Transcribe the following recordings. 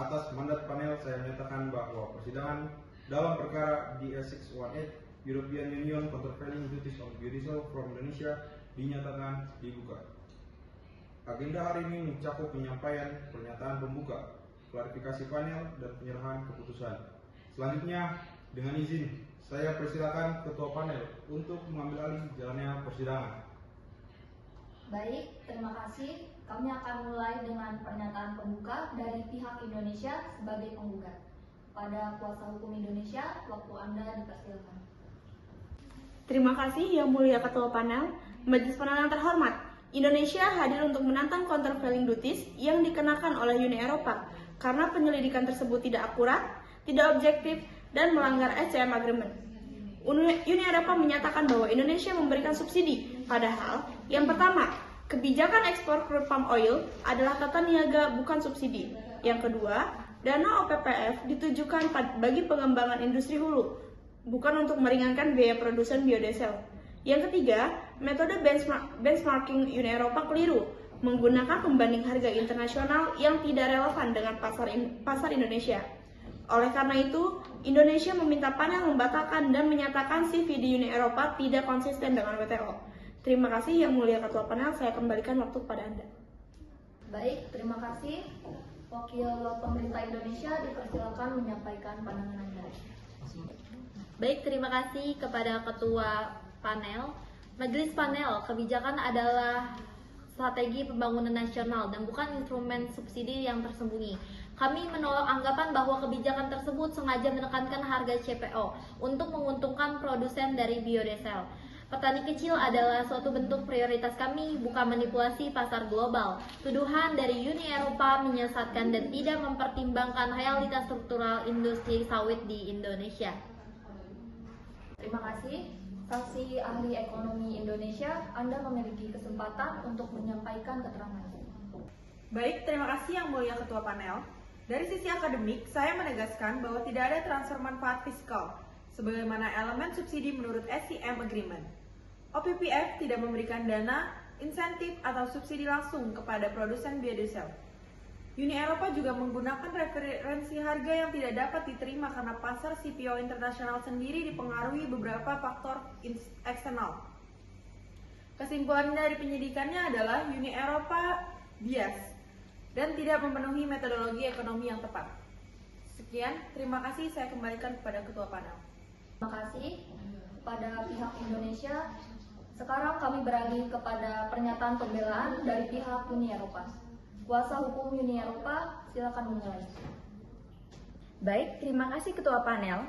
Atas mandat panel, saya menyatakan bahwa persidangan dalam perkara DS618 European Union Countervailing Duties on Biodiesel from Indonesia dinyatakan dibuka. Agenda hari ini mencakup penyampaian pernyataan pembuka, klarifikasi panel, dan penyerahan keputusan. Selanjutnya, dengan izin, saya persilakan Ketua Panel untuk mengambil alih jalannya persidangan. Baik, terima kasih. Kami akan mulai dengan pernyataan pembuka dari pihak Indonesia sebagai penggugat. Pada kuasa hukum Indonesia, waktu Anda dipersilakan. Terima kasih Yang Mulia Ketua Panel. Majelis Panel yang terhormat, Indonesia hadir untuk menantang countervailing duties yang dikenakan oleh Uni Eropa karena penyelidikan tersebut tidak akurat, tidak objektif, dan melanggar SCM Agreement. Uni Eropa menyatakan bahwa Indonesia memberikan subsidi, padahal yang pertama, kebijakan ekspor crude palm oil adalah tata niaga bukan subsidi. Yang kedua, dana OPPF ditujukan bagi pengembangan industri hulu, bukan untuk meringankan biaya produsen biodiesel. Yang ketiga, metode benchmarking Uni Eropa keliru, menggunakan pembanding harga internasional yang tidak relevan dengan pasar Indonesia. Oleh karena itu, Indonesia meminta panel membatalkan dan menyatakan CV di Uni Eropa tidak konsisten dengan WTO. Terima kasih Yang Mulia Ketua Panel, saya kembalikan waktu kepada Anda. Baik, terima kasih. Wakil pemerintah Indonesia dipersilakan menyampaikan pandangan Anda. Baik, terima kasih kepada Ketua Panel. Majelis Panel, kebijakan adalah strategi pembangunan nasional dan bukan instrumen subsidi yang tersembunyi. Kami menolak anggapan bahwa kebijakan tersebut sengaja menekankan harga CPO untuk menguntungkan produsen dari biodiesel. Petani kecil adalah suatu bentuk prioritas kami, bukan manipulasi pasar global. Tuduhan dari Uni Eropa menyesatkan dan tidak mempertimbangkan realitas struktural industri sawit di Indonesia. Terima kasih. Saksi Ahli Ekonomi Indonesia, Anda memiliki kesempatan untuk menyampaikan keterangan. Baik, terima kasih Yang Mulia Ketua Panel. Dari sisi akademik, saya menegaskan bahwa tidak ada transfer manfaat fiskal, sebagaimana elemen subsidi menurut SCM Agreement. OPPF tidak memberikan dana, insentif, atau subsidi langsung kepada produsen biodiesel. Uni Eropa juga menggunakan referensi harga yang tidak dapat diterima karena pasar CPO internasional sendiri dipengaruhi beberapa faktor eksternal. Kesimpulan dari penyidikannya adalah Uni Eropa bias dan tidak memenuhi metodologi ekonomi yang tepat. Sekian, terima kasih, saya kembalikan kepada Ketua Panel. Terima kasih kepada pihak Indonesia. Sekarang kami beralih kepada pernyataan pembelaan dari pihak Uni Eropa. Kuasa hukum Uni Eropa, silakan memulai. Baik, terima kasih Ketua Panel.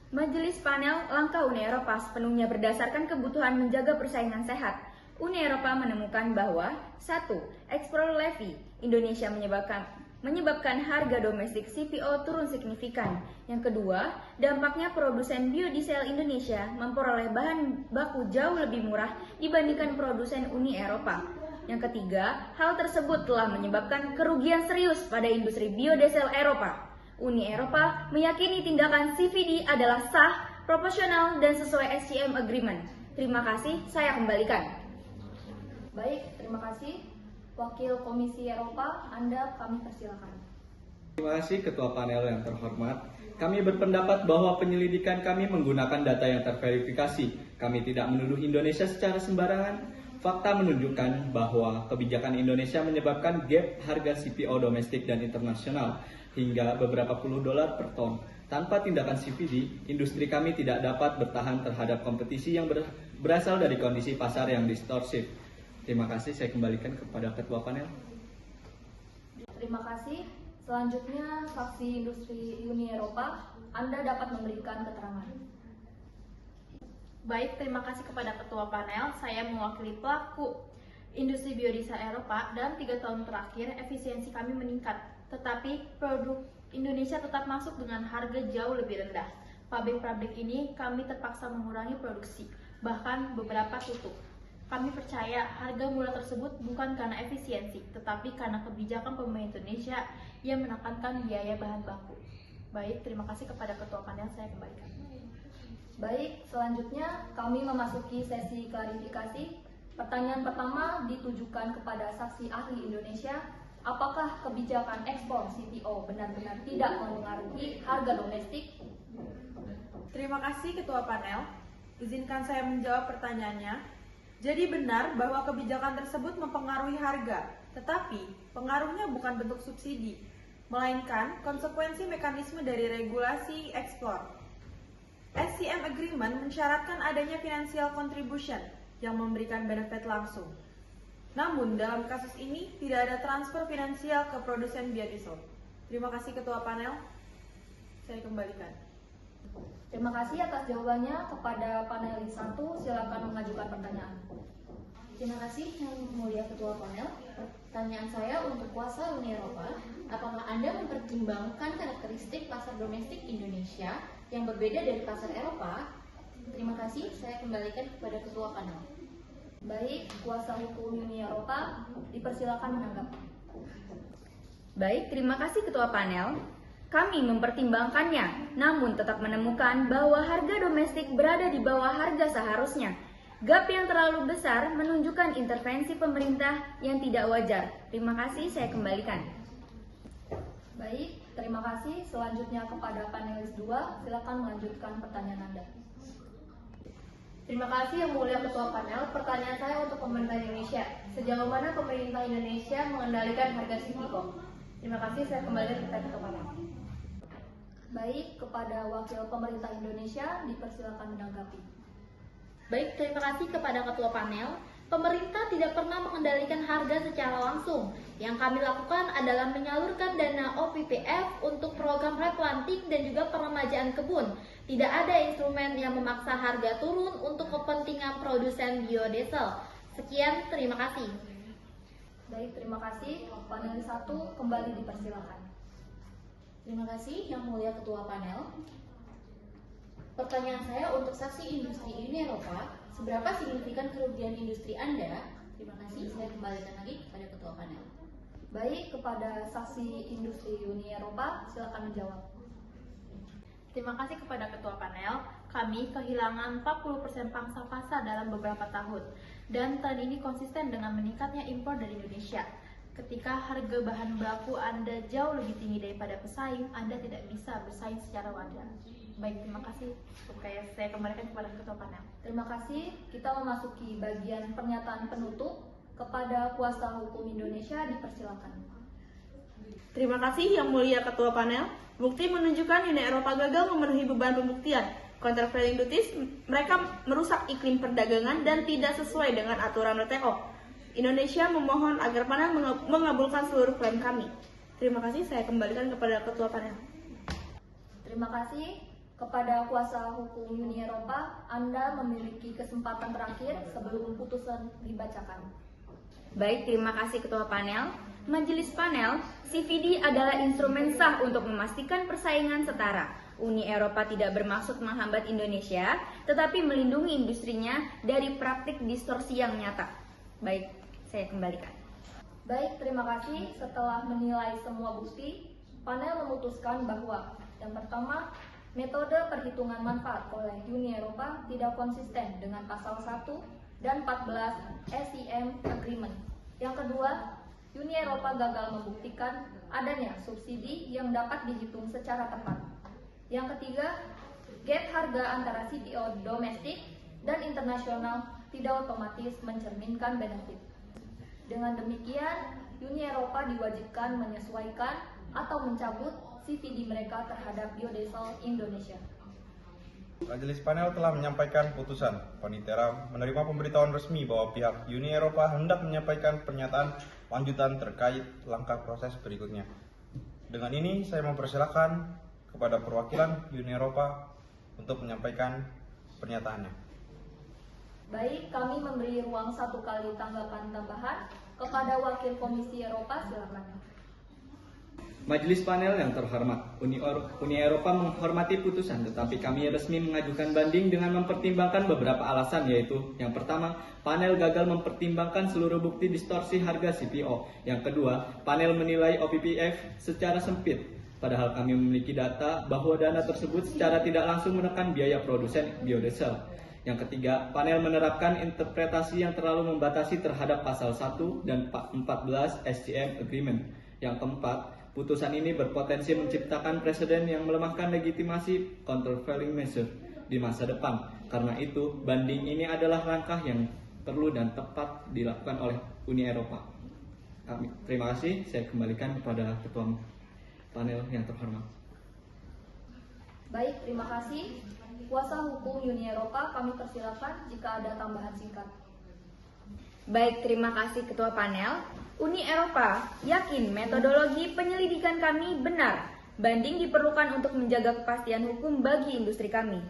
Majelis Panel, langkah Uni Eropa sepenuhnya berdasarkan kebutuhan menjaga persaingan sehat. Uni Eropa menemukan bahwa 1. Ekspor levy Indonesia menyebabkan harga domestik CPO turun signifikan. Yang kedua, dampaknya produsen biodiesel Indonesia memperoleh bahan baku jauh lebih murah dibandingkan produsen Uni Eropa. Yang ketiga, hal tersebut telah menyebabkan kerugian serius pada industri biodiesel Eropa. Uni Eropa meyakini tindakan CVD adalah sah, proporsional, dan sesuai SCM Agreement. Terima kasih, saya kembalikan. Baik, terima kasih. Wakil Komisi Eropa, Anda kami persilakan. Terima kasih Ketua Panel yang terhormat. Kami berpendapat bahwa penyelidikan kami menggunakan data yang terverifikasi. Kami tidak menuduh Indonesia secara sembarangan. Fakta menunjukkan bahwa kebijakan Indonesia menyebabkan gap harga CPO domestik dan internasional hingga beberapa puluh dolar per ton. Tanpa tindakan CVD, industri kami tidak dapat bertahan terhadap kompetisi yang berasal dari kondisi pasar yang distorsif. Terima kasih, saya kembalikan kepada Ketua Panel. Terima kasih. Selanjutnya, saksi industri Uni Eropa, Anda dapat memberikan keterangan. Baik, terima kasih kepada Ketua Panel. Saya mewakili pelaku industri biodiesel Eropa. Dalam 3 tahun terakhir, efisiensi kami meningkat. Tetapi produk Indonesia tetap masuk dengan harga jauh lebih rendah. Pabrik-pabrik ini kami terpaksa mengurangi produksi, bahkan beberapa tutup. Kami percaya harga murah tersebut bukan karena efisiensi, tetapi karena kebijakan pemerintah Indonesia yang menekankan biaya bahan baku. Baik, terima kasih kepada Ketua Panel, saya kembalikan. Baik, selanjutnya kami memasuki sesi klarifikasi. Pertanyaan pertama ditujukan kepada saksi ahli Indonesia. apakah kebijakan ekspor CPO benar-benar tidak mempengaruhi harga domestik? Terima kasih Ketua Panel. Izinkan saya menjawab pertanyaannya. Jadi benar bahwa kebijakan tersebut mempengaruhi harga, tetapi pengaruhnya bukan bentuk subsidi, melainkan konsekuensi mekanisme dari regulasi ekspor. SCM Agreement mensyaratkan adanya financial contribution yang memberikan benefit langsung. Namun dalam kasus ini tidak ada transfer finansial ke produsen biodiesel. Terima kasih Ketua Panel. Saya kembalikan. Terima kasih atas jawabannya. Kepada panelis 1, silakan mengajukan pertanyaan. Terima kasih Yang Mulia Ketua Panel. Pertanyaan saya untuk kuasa Uni Eropa, apakah Anda mempertimbangkan karakteristik pasar domestik Indonesia yang berbeda dari pasar Eropa? Terima kasih, saya kembalikan kepada Ketua Panel. Baik, kuasa hukum Uni Eropa, dipersilakan menanggapi. Baik, terima kasih Ketua Panel. Kami mempertimbangkannya, namun tetap menemukan bahwa harga domestik berada di bawah harga seharusnya. Gap yang terlalu besar menunjukkan intervensi pemerintah yang tidak wajar. Terima kasih, saya kembalikan. Baik, terima kasih. Selanjutnya kepada panelis 2, silakan melanjutkan pertanyaan Anda. Terima kasih Yang Mulia Ketua Panel. Pertanyaan saya untuk pemerintah Indonesia. Sejauh mana pemerintah Indonesia mengendalikan harga CPO? Terima kasih, saya kembalikan kepada Ketua Panel. Baik, kepada wakil pemerintah Indonesia, dipersilakan menanggapi. Baik, terima kasih kepada Ketua Panel. Pemerintah tidak pernah mengendalikan harga secara langsung. Yang kami lakukan adalah menyalurkan dana OPPF untuk program replanting dan juga peremajaan kebun. Tidak ada instrumen yang memaksa harga turun untuk kepentingan produsen biodiesel. Sekian, terima kasih. Baik, terima kasih. Panelis 1 kembali dipersilakan. Terima kasih Yang Mulia Ketua Panel. Pertanyaan saya untuk saksi industri Uni Eropa, seberapa signifikan kerugian industri Anda? Terima kasih, saya kembalikan lagi kepada Ketua Panel. Baik, kepada saksi industri Uni Eropa, silakan menjawab. Terima kasih kepada Ketua Panel. Kami kehilangan 40% pangsa pasar dalam beberapa tahun. Dan tren ini konsisten dengan meningkatnya impor dari Indonesia. Ketika harga bahan baku Anda jauh lebih tinggi daripada pesaing, Anda tidak bisa bersaing secara wajar. Baik, terima kasih. Saya kembalikan kepada Ketua Panel. Terima kasih. Kita memasuki bagian pernyataan penutup. Kepada kuasa hukum Indonesia, dipersilakan. Terima kasih Yang Mulia Ketua Panel. Bukti menunjukkan Uni Eropa gagal memenuhi beban pembuktian. Countervailing duties, mereka merusak iklim perdagangan dan tidak sesuai dengan aturan WTO. Indonesia memohon agar panel mengabulkan seluruh klaim kami. Terima kasih, saya kembalikan kepada Ketua Panel. Terima kasih. Kepada kuasa hukum Uni Eropa, Anda memiliki kesempatan terakhir sebelum putusan dibacakan. Baik, terima kasih Ketua Panel. Majelis Panel, CVD adalah instrumen sah untuk memastikan persaingan setara. Uni Eropa tidak bermaksud menghambat Indonesia, tetapi melindungi industrinya dari praktik distorsi yang nyata. Baik, saya kembalikan. Baik, terima kasih. Setelah menilai semua bukti, panel memutuskan bahwa yang pertama, metode perhitungan manfaat oleh Uni Eropa tidak konsisten dengan pasal 1 dan 14 SCM Agreement. Yang kedua, Uni Eropa gagal membuktikan adanya subsidi yang dapat dihitung secara tepat. Yang ketiga, gap harga antara CPO domestik dan internasional tidak otomatis mencerminkan benefit. Dengan demikian, Uni Eropa diwajibkan menyesuaikan atau mencabut CVD mereka terhadap biodiesel Indonesia. Majelis panel telah menyampaikan putusan. Panitera menerima pemberitahuan resmi bahwa pihak Uni Eropa hendak menyampaikan pernyataan lanjutan terkait langkah proses berikutnya. Dengan ini, saya mempersilahkan kepada perwakilan Uni Eropa untuk menyampaikan pernyataannya. Baik, kami memberi ruang 1 kali tanggapan tambahan kepada wakil Komisi Eropa, silakan. Majelis panel yang terhormat, Uni Eropa menghormati putusan, tetapi kami resmi mengajukan banding dengan mempertimbangkan beberapa alasan, yaitu yang pertama, panel gagal mempertimbangkan seluruh bukti distorsi harga CPO. Yang kedua, panel menilai OPPF secara sempit, padahal kami memiliki data bahwa dana tersebut secara tidak langsung menekan biaya produsen biodiesel. Yang ketiga, panel menerapkan interpretasi yang terlalu membatasi terhadap pasal 1 dan 14 SCM Agreement. Yang keempat, putusan ini berpotensi menciptakan preseden yang melemahkan legitimasi countervailing measure di masa depan. Karena itu, banding ini adalah langkah yang perlu dan tepat dilakukan oleh Uni Eropa. Terima kasih, saya kembalikan kepada ketua panel yang terhormat. Baik, terima kasih. Kuasa hukum Uni Eropa, kami persilakan jika ada tambahan singkat. Baik, terima kasih Ketua Panel. Uni Eropa yakin metodologi penyelidikan kami benar. Banding diperlukan untuk menjaga kepastian hukum bagi industri kami.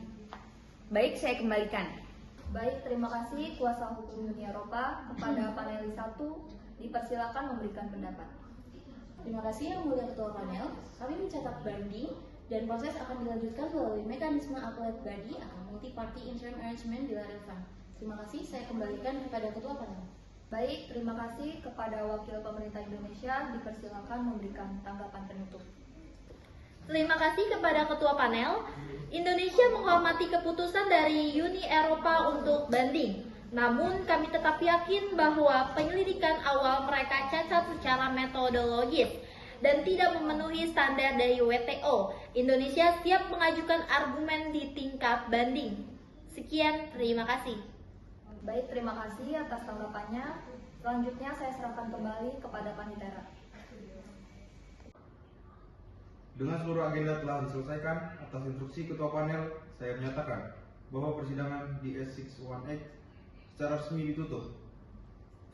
Baik, saya kembalikan. Baik, terima kasih kuasa hukum Uni Eropa. Kepada panelis 1, dipersilakan memberikan pendapat. Terima kasih Yang Mulia Ketua Panel. Kami mencatat banding dan proses akan dilanjutkan melalui mekanisme appellate body atau multi-party interim arrangement bila relevan. Terima kasih, saya kembalikan kepada Ketua Panel. Baik, terima kasih kepada Wakil Pemerintah Indonesia, dipersilakan memberikan tanggapan penutup. Terima kasih kepada Ketua Panel. Indonesia menghormati keputusan dari Uni Eropa untuk banding. Namun kami tetap yakin bahwa penyelidikan awal mereka cacat secara metodologis dan tidak memenuhi standar dari WTO. Indonesia siap mengajukan argumen di tingkat banding. Sekian, terima kasih. Baik, terima kasih atas tanggapannya. Selanjutnya saya serahkan kembali kepada Panitera. Dengan seluruh agenda telah diselesaikan, atas instruksi Ketua Panel, saya menyatakan bahwa persidangan di S618 secara resmi ditutup.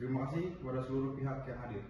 Terima kasih kepada seluruh pihak yang hadir.